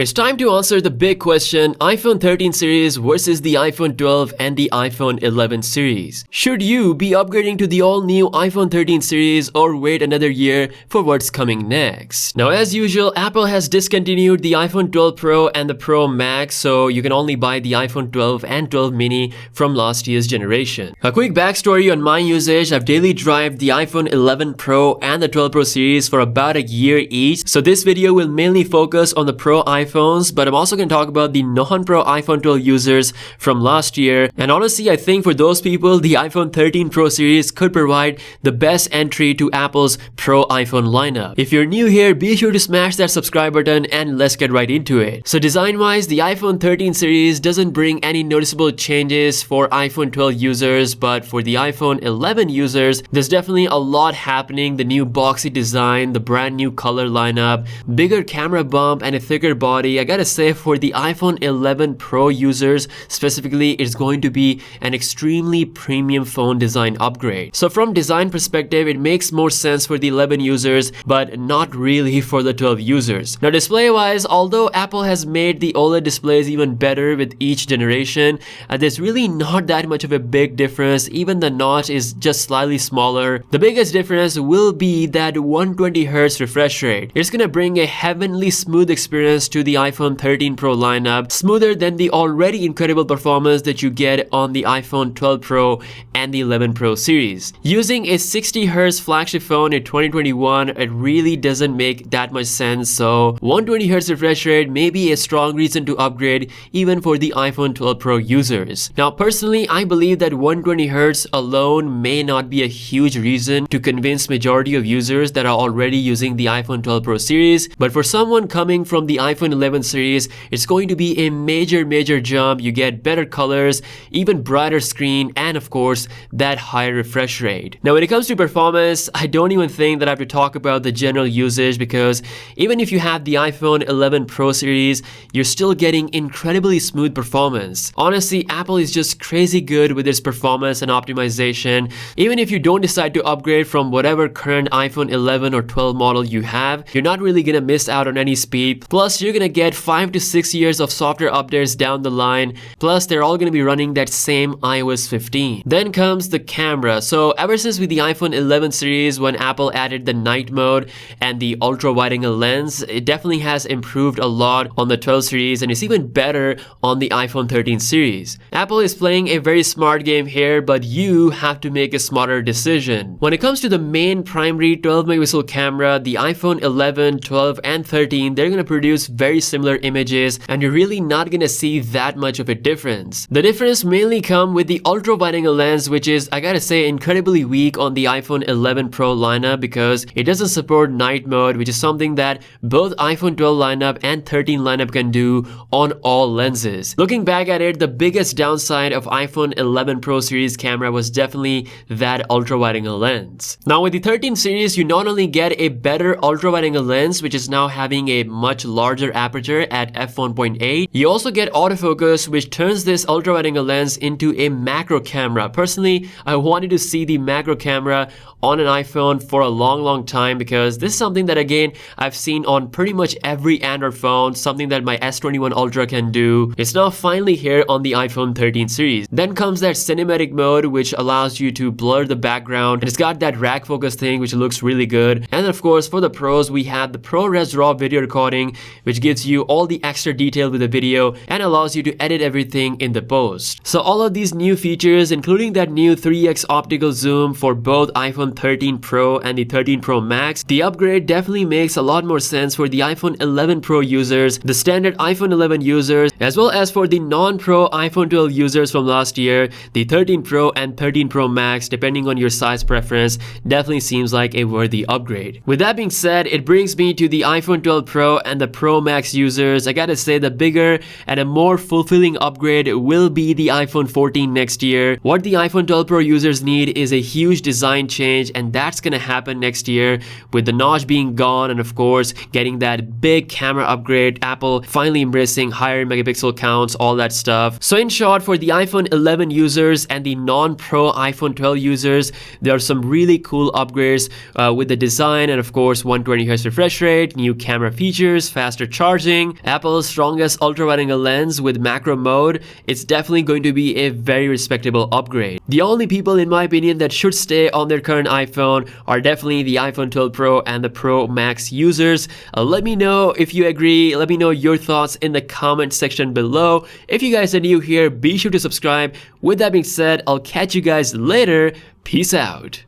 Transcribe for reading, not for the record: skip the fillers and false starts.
It's time to answer the big question, iPhone 13 series versus the iPhone 12 and the iPhone 11 series. Should you be upgrading to the all-new iPhone 13 series or wait another year for what's coming next? Now, as usual, Apple has discontinued the iPhone 12 Pro and the Pro Max, so you can only buy the iPhone 12 and 12 mini from last year's generation. A quick backstory on my usage, I've daily drived the iPhone 11 Pro and the 12 Pro series for about a year each, so this video will mainly focus on the Pro iPhones, but I'm also going to talk about the non-Pro iPhone 12 users from last year. And honestly, I think for those people, the iPhone 13 Pro series could provide the best entry to Apple's Pro iPhone lineup. If you're new here, be sure to smash that subscribe button and let's get right into it. So design-wise, the iPhone 13 series doesn't bring any noticeable changes for iPhone 12 users, but for the iPhone 11 users, there's definitely a lot happening. The new boxy design, the brand new color lineup, bigger camera bump, and a thicker body. I gotta say, for the iPhone 11 Pro users specifically, it's going to be an extremely premium phone design upgrade. So from design perspective, it makes more sense for the 11 users, but not really for the 12 users. Now display wise, although Apple has made the OLED displays even better with each generation, there's really not that much of a big difference. Even the notch is just slightly smaller. The biggest difference will be that 120Hz refresh rate. It's gonna bring a heavenly smooth experience to the iPhone 13 Pro lineup, smoother than the already incredible performance that you get on the iPhone 12 Pro and the 11 Pro series. Using a 60Hz flagship phone in 2021, it really doesn't make that much sense, so 120Hz refresh rate may be a strong reason to upgrade even for the iPhone 12 Pro users. Now personally, I believe that 120Hz alone may not be a huge reason to convince majority of users that are already using the iPhone 12 Pro series, but for someone coming from the iPhone 11 series, it's going to be a major jump. You get better colors, even brighter screen, and of course that higher refresh rate. Now when it comes to performance, I don't even think that I have to talk about the general usage, because even if you have the iPhone 11 Pro series, you're still getting incredibly smooth performance. Honestly, Apple is just crazy good with its performance and optimization. Even if you don't decide to upgrade from whatever current iPhone 11 or 12 model you have, you're not really gonna miss out on any speed. Plus, you're gonna get 5 to 6 years of software updates down the line. Plus, they're all gonna be running that same iOS 15. Then comes the camera. So ever since with the iPhone 11 series, when Apple added the night mode and the ultra wide angle lens, it definitely has improved a lot on the 12 series, and it's even better on the iPhone 13 series. Apple is playing a very smart game here, but you have to make a smarter decision. When it comes to the main primary 12 megapixel camera, the iPhone 11, 12, and 13, they're gonna produce very similar images, and you're really not gonna see that much of a difference. The difference mainly come with the ultra wide angle lens, which is, I gotta say, incredibly weak on the iPhone 11 Pro lineup because it doesn't support night mode, which is something that both iPhone 12 lineup and 13 lineup can do on all lenses. Looking back at it, the biggest downside of iPhone 11 Pro series camera was definitely that ultra wide angle lens. Now with the 13 series, you not only get a better ultra wide angle lens, which is now having a much larger aperture at f1.8, you also get autofocus, which turns this ultra wide angle lens into a macro camera. Personally, I wanted to see the macro camera on an iPhone for a long time, because this is something that again I've seen on pretty much every Android phone, something that my S21 Ultra can do. It's now finally here on the iPhone 13 series. Then comes that cinematic mode, which allows you to blur the background, and it's got that rack focus thing which looks really good. And of course for the pros, we have the ProRes RAW video recording, which gives you all the extra detail with the video and allows you to edit everything in the post. So all of these new features, including that new 3x optical zoom for both iPhone 13 Pro and the 13 Pro Max, the upgrade definitely makes a lot more sense for the iPhone 11 Pro users, the standard iPhone 11 users, as well as for the non-Pro iPhone 12 users from last year. The 13 Pro and 13 Pro Max, depending on your size preference, definitely seems like a worthy upgrade. With that being said, it brings me to the iPhone 12 Pro and the Pro Max users. I gotta say, the bigger and a more fulfilling upgrade will be the iPhone 14 next year. What the iPhone 12 Pro users need is a huge design change, and that's gonna happen next year with the notch being gone, and of course getting that big camera upgrade, Apple finally embracing higher megapixel counts, all that stuff. So in short, for the iPhone 11 users and the non-Pro iPhone 12 users, there are some really cool upgrades with the design, and of course 120Hz refresh rate, new camera features, faster charging, charging, Apple's strongest ultra-wide-angle lens with macro mode, it's definitely going to be a very respectable upgrade. The only people in my opinion that should stay on their current iPhone are definitely the iPhone 12 Pro and the Pro Max users. Let me know if you agree. Let me know your thoughts in the comment section below. If you guys are new here, be sure to subscribe. With that being said, I'll catch you guys later. Peace out.